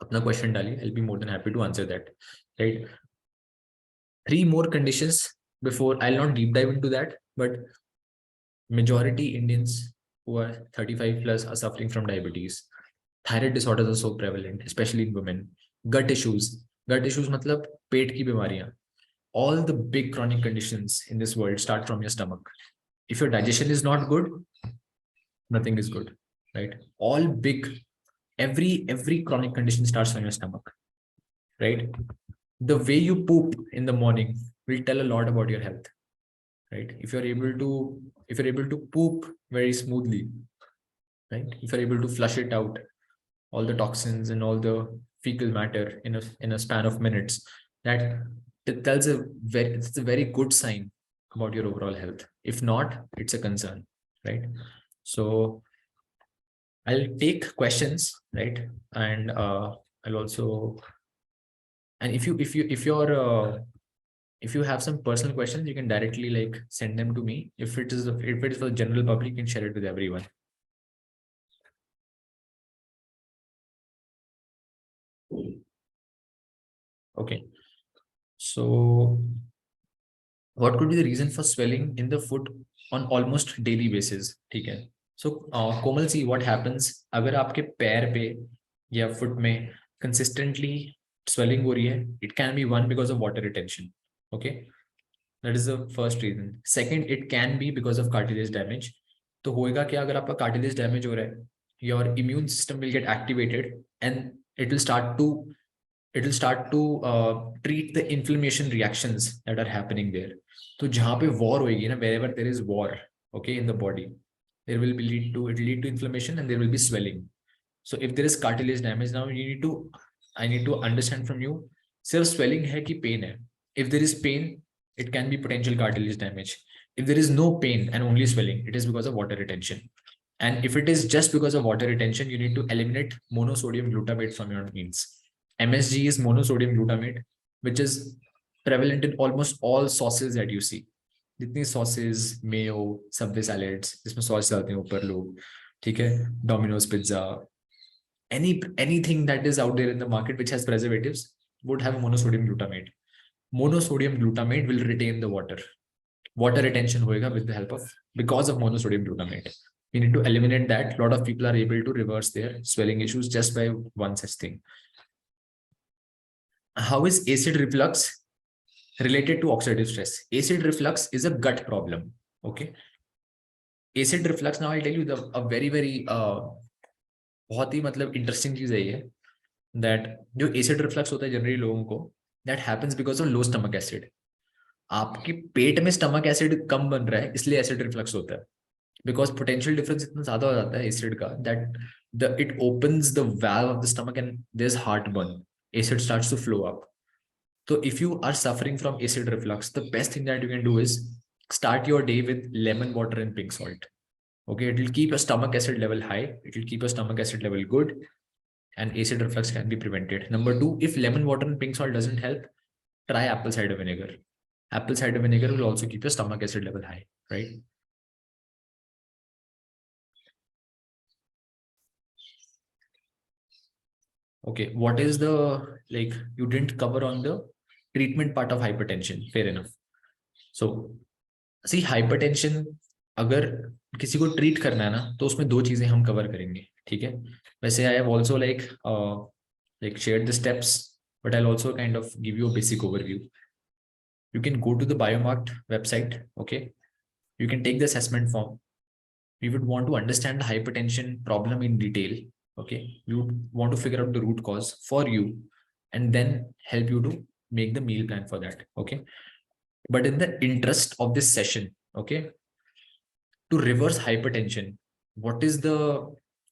अपना question डालिए. I'll be more than happy to answer that, right? 3 more conditions before, I'll not deep dive into that, but majority Indians who are 35 plus are suffering from diabetes. Thyroid disorders are so prevalent, especially in women. Gut issues मतलब पेट की बीमारियां. All the big chronic conditions in this world start from your stomach. If your digestion is not good, nothing is good, right? All big, every chronic condition starts from your stomach, right? The way you poop in the morning will tell a lot about your health, right? If you're able to poop very smoothly, right? If you're able to flush it out, all the toxins and all the fecal matter in a span of minutes, that tells it's a very good sign about your overall health. If not, it's a concern, right? So I'll take questions, right? And I'll also, and if you have some personal questions, you can directly like send them to me. If it is for the general public, you can share it with everyone. Okay. So what could be the reason for swelling in the foot on almost daily basis? ठीक है. So Komal, see what happens अगर आपके पैर पे या foot में consistently swelling हो रही है, it can be one because of water retention. Okay, that is the first reason. Second, it can be because of cartilage damage. तो होएगा क्या अगर आपका cartilage damage हो रहा है, your immune system will get activated and it will start to treat the inflammation reactions that are happening there. तो जहाँ पे war होएगी ना, wherever there is war, okay, in the body, there will be it will lead to inflammation and there will be swelling. So if there is cartilage damage, now I need to understand from you, सिर्फ swelling है कि pain है? If there is pain, it can be potential cartilage damage. If there is no pain and only swelling, it is because of water retention. And if it is just because of water retention, you need to eliminate monosodium glutamate from your meals. MSG is monosodium glutamate, which is prevalent in almost all sauces that you see. जितनी sauces, mayo, subway salads, जिसमें sauce डालते हैं ऊपर लोग, ठीक है, Domino's pizza, anything that is out there in the market which has preservatives would have monosodium glutamate. Monosodium glutamate will retain the water. Water retention hoega with the help of, because of monosodium glutamate. We need to eliminate that. A lot of people are able to reverse their swelling issues just by one such thing. How is acid reflux related to oxidative stress? Acid reflux is a gut problem. Okay. Acid reflux, now I'll tell you a very बहुत ही मतलब interesting चीज है ये, that जो acid reflux होता है generally लोगों को, that happens because of low stomach acid. आपके पेट में स्टमक एसिड कम बन रहा है इसलिए एसिड रिफ्लक्स होता है, because potential difference इतना ज्यादा हो जाता है एसिड का that it opens the valve of the stomach and there's heartburn, acid starts to flow up. So if you are suffering from acid reflux, the best thing that you can do is start your day with lemon water and pink salt. Okay, it will keep your stomach acid level high, it will keep your stomach acid level good, and acid reflux can be prevented. Number 2, if lemon water and pink salt doesn't help, try apple cider vinegar. Apple cider vinegar will also keep your stomach acid level high, right? Okay, what is the, like, you didn't cover on the treatment part of hypertension, fair enough. So C hypertension अगर किसी को treat करना है ना, तो उसमें दो चीजें हम कवर करेंगे, ठीक है. वैसे I have also like shared the steps, but I'll also kind of give you a basic overview. You can go to the biomarked website. Okay, you can take the assessment form. We would want to understand the hypertension problem in detail. Okay, we would want to figure out the root cause for you, and then help you to make the meal plan for that. Okay, but in the interest of this session, okay, to reverse hypertension, what is the,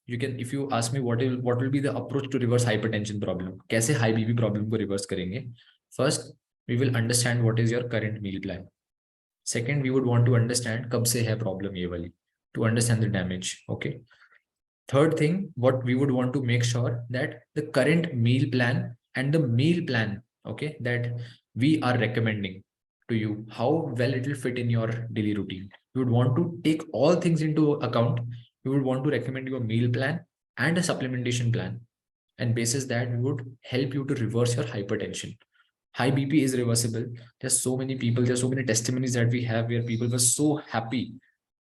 you can, if you ask me what will be the approach to reverse hypertension problem, कैसे high BP problem को reverse करेंगे. First, we will understand what is your current meal plan. Second, we would want to understand कब से है problem ये वाली, to understand the damage. Okay. Third thing, what we would want to make sure that the current meal plan and the meal plan, okay, that we are recommending to you, how well it will fit in your daily routine. You would want to take all things into account. You would want to recommend your meal plan and a supplementation plan. And basis that, we would help you to reverse your hypertension. High BP is reversible. There's so many people, there's so many testimonies that we have where people were so happy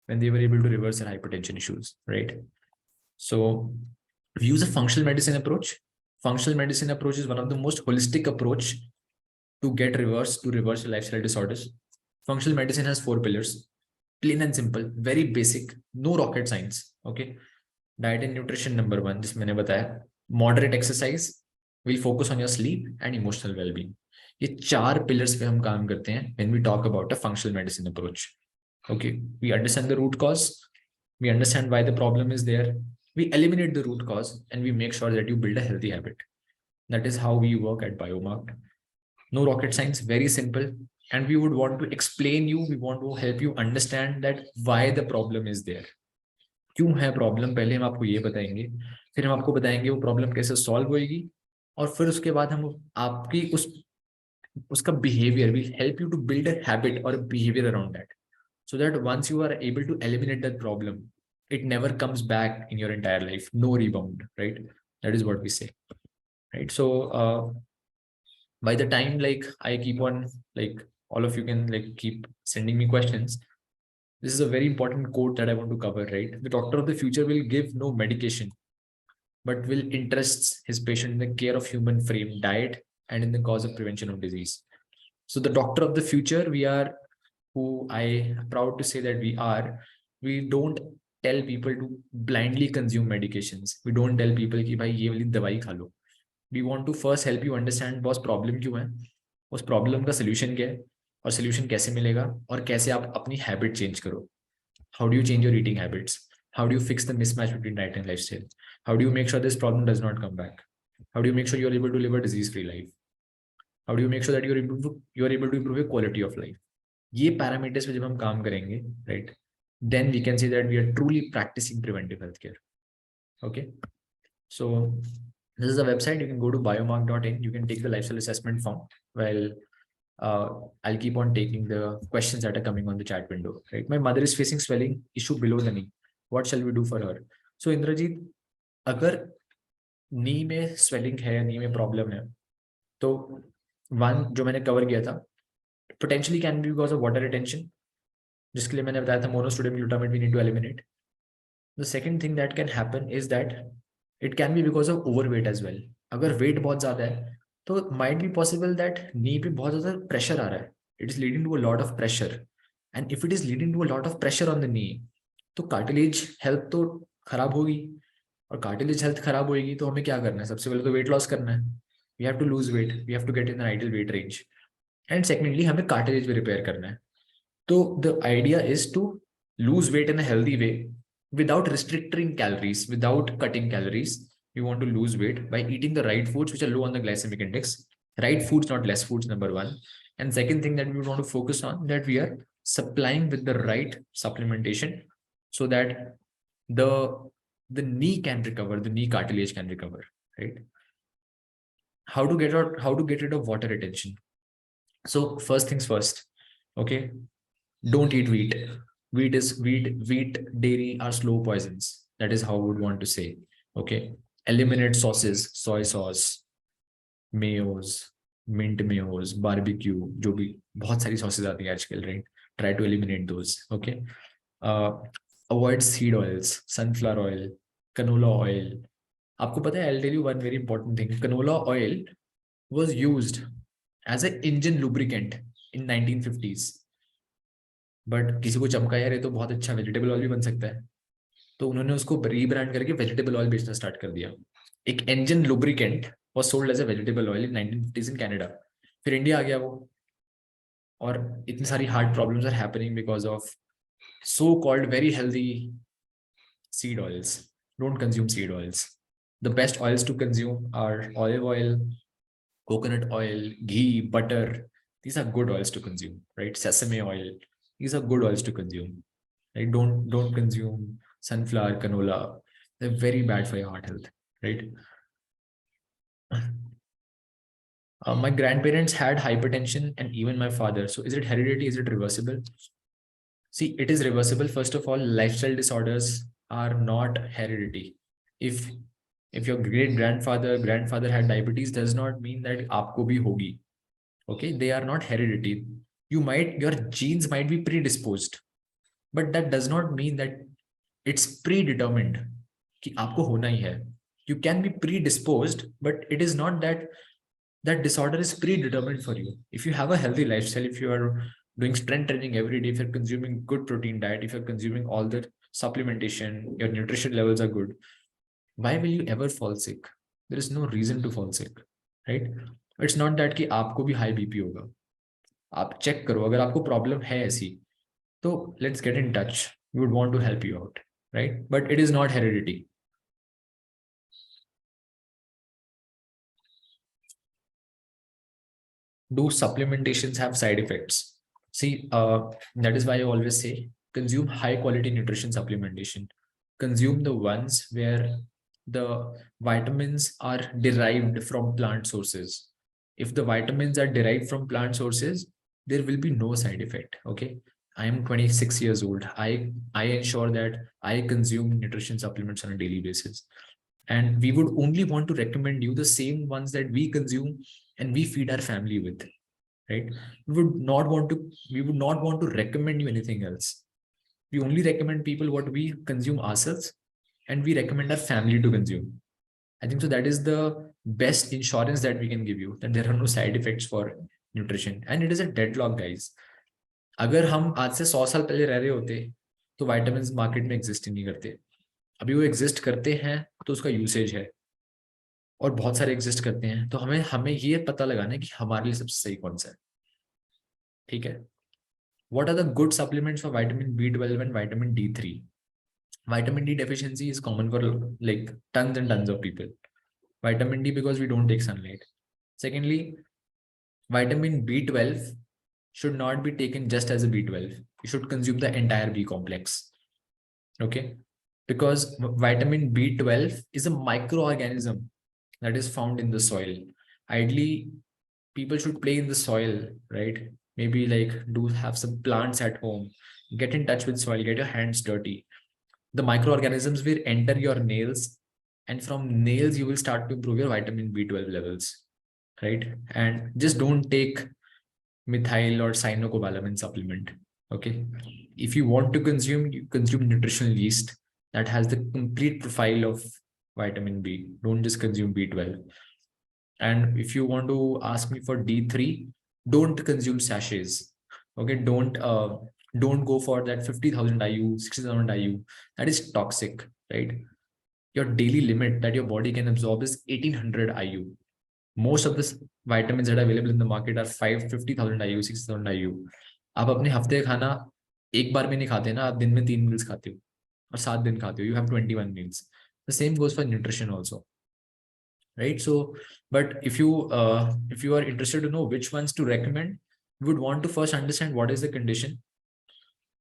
when they were able to reverse their hypertension issues, right? So we use a functional medicine approach. Functional medicine approach is one of the most holistic approach to reverse lifestyle disorders. Functional medicine has 4 pillars, plain and simple, very basic, no rocket science. Okay, diet and nutrition number 1, जिस मैंने बताया. Moderate exercise, will focus on your sleep and emotional well-being. ये 4 pillars पे हम काम करते हैं when we talk about a functional medicine approach. Okay, we understand the root cause, we understand why the problem is there, we eliminate the root cause, and we make sure that you build a healthy habit. That is how we work at Biomark. No rocket science, very simple. And we would want to explain you, we want to help you understand that why the problem is there. क्यों है problem, पहले हम आपको ये बताएंगे, फिर हम आपको बताएंगे वो प्रॉब्लम कैसे सॉल्व होएगी, और फिर उसके बाद हम आपकी उसका behaviour, will help you to build a habit और behaviour around that, so that once you are able to eliminate that problem, it never comes back in your entire life, no rebound, right? That is what we say, right? So by the time, like, I keep on, like, all of you can, like, keep sending me questions, this is a very important quote that I want to cover, right? The doctor of the future will give no medication, but will interest his patient in the care of human frame, diet, and in the cause of prevention of disease. So the doctor of the future, we are, who I am proud to say that we don't tell people to blindly consume medications. We don't tell people कि भाई ये वाली दवाई खा लो. We want to first help you understand boss problem क्यों है, उस problem का सोल्यूशन क्या है, और सोल्यूशन कैसे मिलेगा, और कैसे आप अपनी हैबिट चेंज करो. How do you change your eating habits? How do you fix the mismatch between diet and lifestyle? How do you make sure this problem does not come back? How do you make sure you are able to live a disease-free life? How do you make sure that you are able to improve your quality of life? ये parameters पे जब हम काम करेंगे, right, then we can say that we are truly practicing preventive healthcare. Okay, so this is a website. You can go to biomark.in. You can take the lifestyle assessment form. Well, I'll keep on taking the questions that are coming on the chat window. Right, my mother is facing swelling issue below the knee. What shall we do for her? So Indrajit, अगर knee में swelling है, knee में problem है, तो one जो मैंने cover किया था, potentially can be because of water retention, जिसके लिए मैंने बताया था monosodium glutamate we need to eliminate. The second thing that can happen is that it can be because of overweight as well. अगर weight बहुत ज़्यादा है, तो might be possible that knee पे बहुत ज़्यादा pressure आ रहा है. It is leading to a lot of pressure, and if it is leading to a lot of pressure on the knee, तो cartilage health तो खराब होगी, और cartilage health खराब होगी तो हमें क्या करना है? सबसे पहले तो weight loss करना है. We have to lose weight. We have to get in the ideal weight range. And secondly, हमें cartilage भी repair करना है. So the idea is to lose weight in a healthy way without restricting calories, without cutting calories. We want to lose weight by eating the right foods which are low on the glycemic index. Right foods, not less foods, number one. And second thing that we want to focus on, that we are supplying with the right supplementation so that the knee can recover, the knee cartilage can recover, right? How to get rid of water retention? So first things first, okay, don't eat wheat. Wheat, dairy are slow poisons. That is how I would want to say. Okay, Eliminate sauces, soy sauce, mayos, mint mayos, barbecue, जो भी बहुत सारी sauces आती है आजकल, right? Try to eliminate those. Okay. Avoid seed oils, sunflower oil, canola oil. आपको पता है, I'll tell you one very important thing. Canola oil was used as an engine lubricant in 1950s. But किसी को चमका यार ये तो बहुत अच्छा वेजिटेबल ऑयल भी बन सकता है, तो उन्होंने उसको रीब्रांड करके वेजिटेबल ऑयल बेचना स्टार्ट कर दिया. एक engine lubricant was sold as a vegetable oil in 1950s in Canada. फिर इंडिया आ गया वो, और इतनी सारी heart problems are happening because of so called very healthy seed oils. Don't consume seed oils. The best oils to consume are olive oil, coconut oil, ghee, butter. These are good oils to consume, right? Sesame oil. These are good oils to consume. Right? Don't consume sunflower, canola. They're very bad for your heart health, right? My grandparents had hypertension, and even my father. So is it heredity? Is it reversible? See, it is reversible. First of all, lifestyle disorders are not heredity. If your great grandfather had diabetes, does not mean that आपको भी होगी. Okay, they are not heredity. Your genes might be predisposed, but that does not mean that it's predetermined कि आपको होना ही है. You can be predisposed, but it is not that disorder is predetermined for you. If you have a healthy lifestyle, if you are doing strength training every day, if you're consuming good protein diet, if you're consuming all the supplementation, your nutrition levels are good, why will you ever fall sick? There is no reason to fall sick, right? It's not that कि आपको भी high BP होगा. आप check करो, अगर आपको problem है ऐसी, तो let's get in touch. We would want to help you out, right? But it is not heredity. Do supplementations have side effects? See, that is why I always say consume high quality nutrition supplementation. Consume the ones where the vitamins are derived from plant sources. If the vitamins are derived from plant sources, there will be no side effect. Okay. I am 26 years old. I ensure that I consume nutrition supplements on a daily basis. And we would only want to recommend you the same ones that we consume and we feed our family with, right? We would not want to recommend you anything else. We only recommend people what we consume ourselves, and we recommend our family to consume. I think so that is the best insurance that we can give you, that there are no side effects for nutrition. And it is a deadlock, guys. अगर हम आज से 100 साल पहले रह रहे होते तो vitamins मार्केट में एग्जिस्ट ही नहीं करते. अभी वो एग्जिस्ट करते हैं तो उसका यूसेज है, और बहुत सारे एग्जिस्ट करते हैं, तो हमें हमें ये पता लगाना है कि हमारे लिए सबसे सही कौन सा है. ठीक है. What are the good supplements for vitamin B12 and vitamin D3? Vitamin D deficiency is common for like tons and tons of people. Vitamin D because we don't take sunlight. Secondly, vitamin B12 should not be taken just as a B12. You should consume the entire B complex. Okay. Because vitamin B12 is a microorganism that is found in the soil. Ideally, people should play in the soil, right? Maybe like do have some plants at home, get in touch with soil, get your hands dirty. The microorganisms will enter your nails, and from nails you will start to improve your vitamin B12 levels, right? And just don't take methyl or cyanocobalamin supplement. Okay. If you want to consume, you consume nutritional yeast that has the complete profile of vitamin B. Don't just consume B12. And if you want to ask me for D3, don't consume sachets. Okay. Don't go for that 50,000 IU, 60,000 IU. That is toxic, right? Your daily limit that your body can absorb is 1800 IU. Most of the vitamins that are available in the market are 50,000 IU, 60,000 IU. आप अपने हफ्ते खाना एक बार में नहीं खाते ना, आप दिन में 3 मील्स खाते हो और 7 दिन खाते हो. You have 21 meals. The same goes for nutrition also, right? So, but if you are interested to know which ones to recommend, you would want to first understand what is the condition.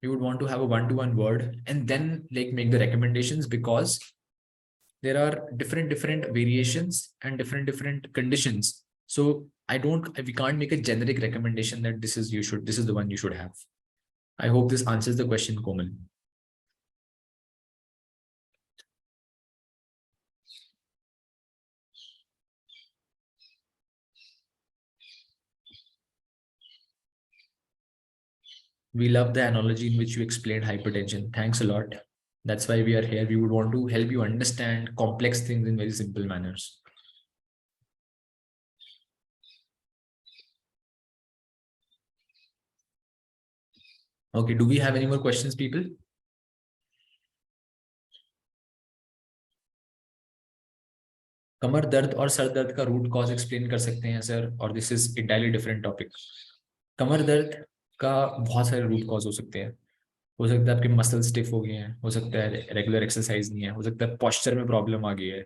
You would want to have a one-to-one word and then like make the recommendations, because there are different variations and different conditions. So we can't make a generic recommendation that this is the one you should have. I hope this answers the question, Komal. We love the analogy in which you explained hypertension. Thanks a lot. That's why we are here. We would want to help you understand complex things in very simple manners. Okay, do we have any more questions, people? कमर दर्द और sir दर्द का root cause explain कर सकते हैं sir, और this is entirely different topic. कमर दर्द का बहुत सारे रूट कॉज हो सकते हैं. हो सकता है आपके मसल स्टिफ हो गए हैं, हो सकता है रेगुलर एक्सरसाइज नहीं है, हो सकता है पोस्चर में प्रॉब्लम आ गई है.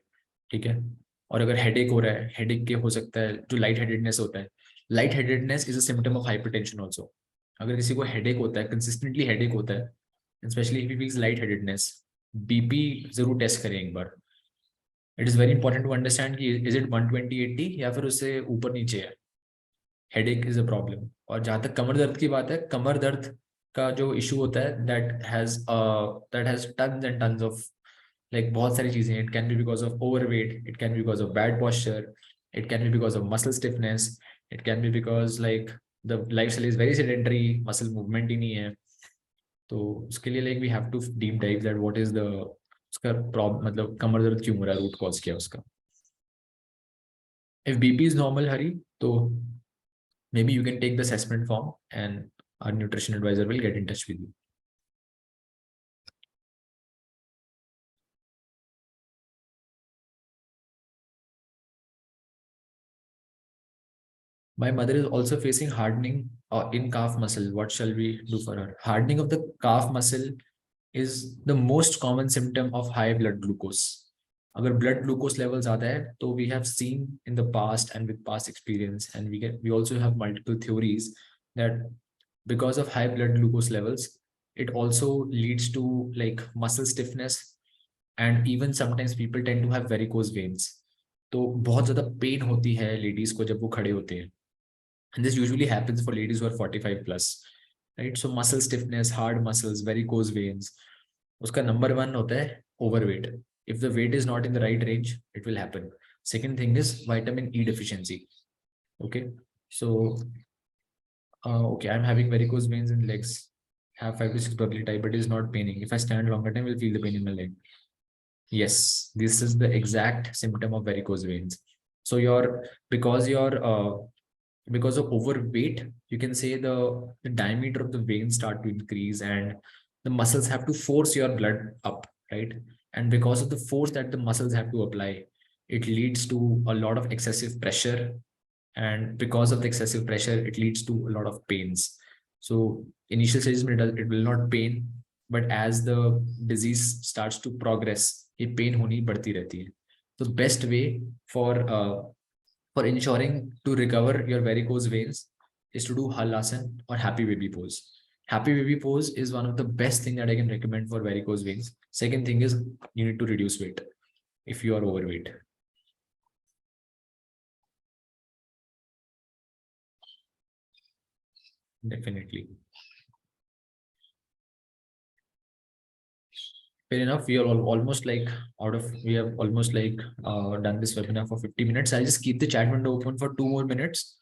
ठीक है. और अगर हेडेक हो रहा है, हेडेक के हो सकता है जो लाइट हेडेडनेस होता है. Light headedness is a symptom of hypertension also. अगर किसी को हेडेक होता है, कंसिस्टेंटली हेडेक होता है, especially if he feels light headedness, BP जरूर टेस्ट करें एक बार. It is very important to understand कि इज इट 120/80 या फिर उससे ऊपर नीचे है. Headache is a problem. और जहां तक कमर दर्द की बात है, कमर दर्द का जो इशू होता है that has tons and tons of, like बहुत सारी चीजें. It can be because of overweight, it can be because of bad posture, it can be because of muscle stiffness, it can be because like the life style is very sedentary, muscle movement ही नहीं है. तो उसके लिए like we have to deep dive that what is the उसका problem, मतलब कमर दर्द क्यों हो रहा है, रूट कॉज क्या है उसका. If BP is normal, Hari, so maybe you can take the assessment form and our nutrition advisor will get in touch with you. My mother is also facing hardening in calf muscle. What shall we do for her? Hardening of the calf muscle is the most common symptom of high blood glucose. अगर blood glucose levels ज़्यादा है, तो we have seen in the past and with past experience, and we also have multiple theories that because of high blood glucose levels, it also leads to like muscle stiffness, and even sometimes people tend to have varicose veins. तो बहुत ज़्यादा pen होती है ladies को जब वो खड़े होते हैं. And this usually happens for ladies who are 45 plus, right? So muscle stiffness, hard muscles, varicose veins. उसका number one होता है overweight. If the weight is not in the right range, it will happen. Second thing is vitamin E deficiency. Okay, so okay, I'm having varicose veins in legs, have 5 to 6 bubbly type, but it is not paining. If I stand longer time, I will feel the pain in my leg. Yes, this is the exact symptom of varicose veins. So because of overweight, you can say the diameter of the veins start to increase, and the muscles have to force your blood up, right? And because of the force that the muscles have to apply, it leads to a lot of excessive pressure, and because of the excessive pressure, it leads to a lot of pains. So initial stages it will not pain, but as the disease starts to progress, ये pain होनी बढ़ती रहती है. So best way for ensuring to recover your varicose veins is to do halasan or happy baby pose. Happy baby pose is one of the best thing that I can recommend for varicose veins. Second thing is you need to reduce weight if you are overweight. Definitely. Fair enough. We are almost like we have almost like done this webinar for 50 minutes. I'll just keep the chat window open for 2 more minutes.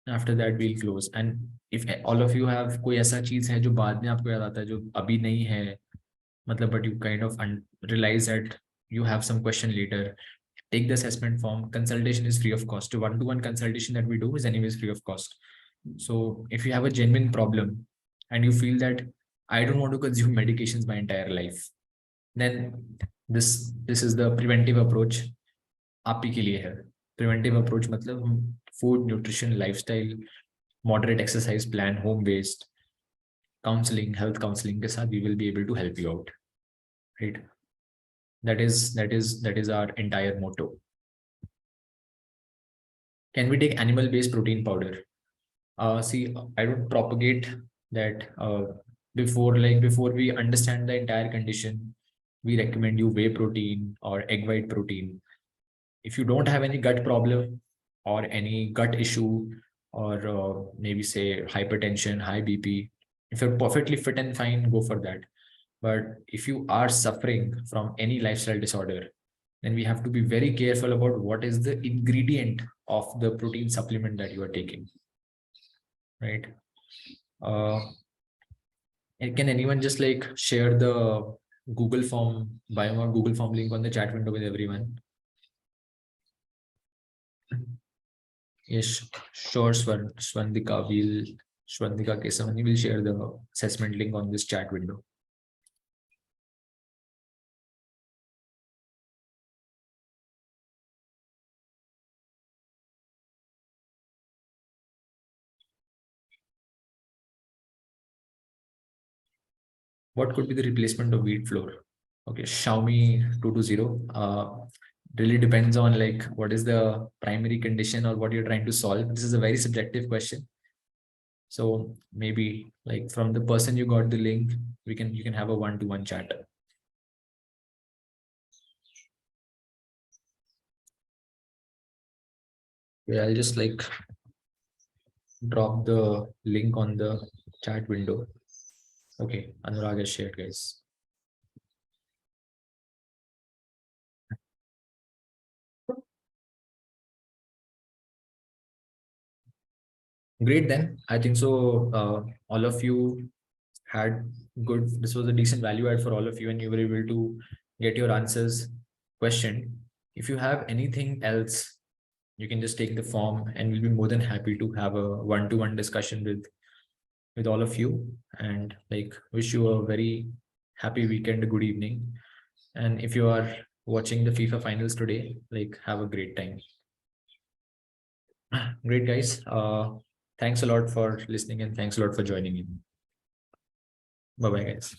After that we'll close. And if all of you have कोई ऐसा चीज है जो बाद में आपको याद आता है जो अभी नहीं है, मतलब but you kind of realize that you have some question later, take the assessment form. Consultation is free of cost. The one-to-one consultation that we do is anyways free of cost. So if you have a genuine problem and you feel that I don't want to consume medications my entire life, then this is the preventive approach आप ही के लिए है. Preventive approach मतलब हम food, nutrition, lifestyle, moderate exercise plan, home based counseling, health counseling के साथ we will be able to help you out, right? That is our entire motto. Can we take animal based protein powder? See, I don't propagate that. Before we understand the entire condition, we recommend you whey protein or egg white protein. If you don't have any gut problem or any gut issue, or maybe say hypertension, high BP, if you're perfectly fit and fine, go for that. But if you are suffering from any lifestyle disorder, then we have to be very careful about what is the ingredient of the protein supplement that you are taking, right? And can anyone just like share the Google form bio or Google form link on the chat window with everyone? Yes, sure, Swandika Kesamani will share the assessment link on this chat window. What could be the replacement of wheat flour? Okay, Xiaomi 220. Really depends on like what is the primary condition or what you're trying to solve. This is a very subjective question. So maybe like from the person you got the link, you can have a one-to-one chat. Yeah, I'll just like drop the link on the chat window. Okay, Anurag has shared, guys. Great then. I think so. All of you had good. This was a decent value add for all of you, and you were able to get your answers questioned. If you have anything else, you can just take the form, and we'll be more than happy to have a one-to-one discussion with all of you. And like wish you a very happy weekend, a good evening. And if you are watching the FIFA finals today, like have a great time. Great, guys. Thanks a lot for listening and thanks a lot for joining in. Bye bye, guys.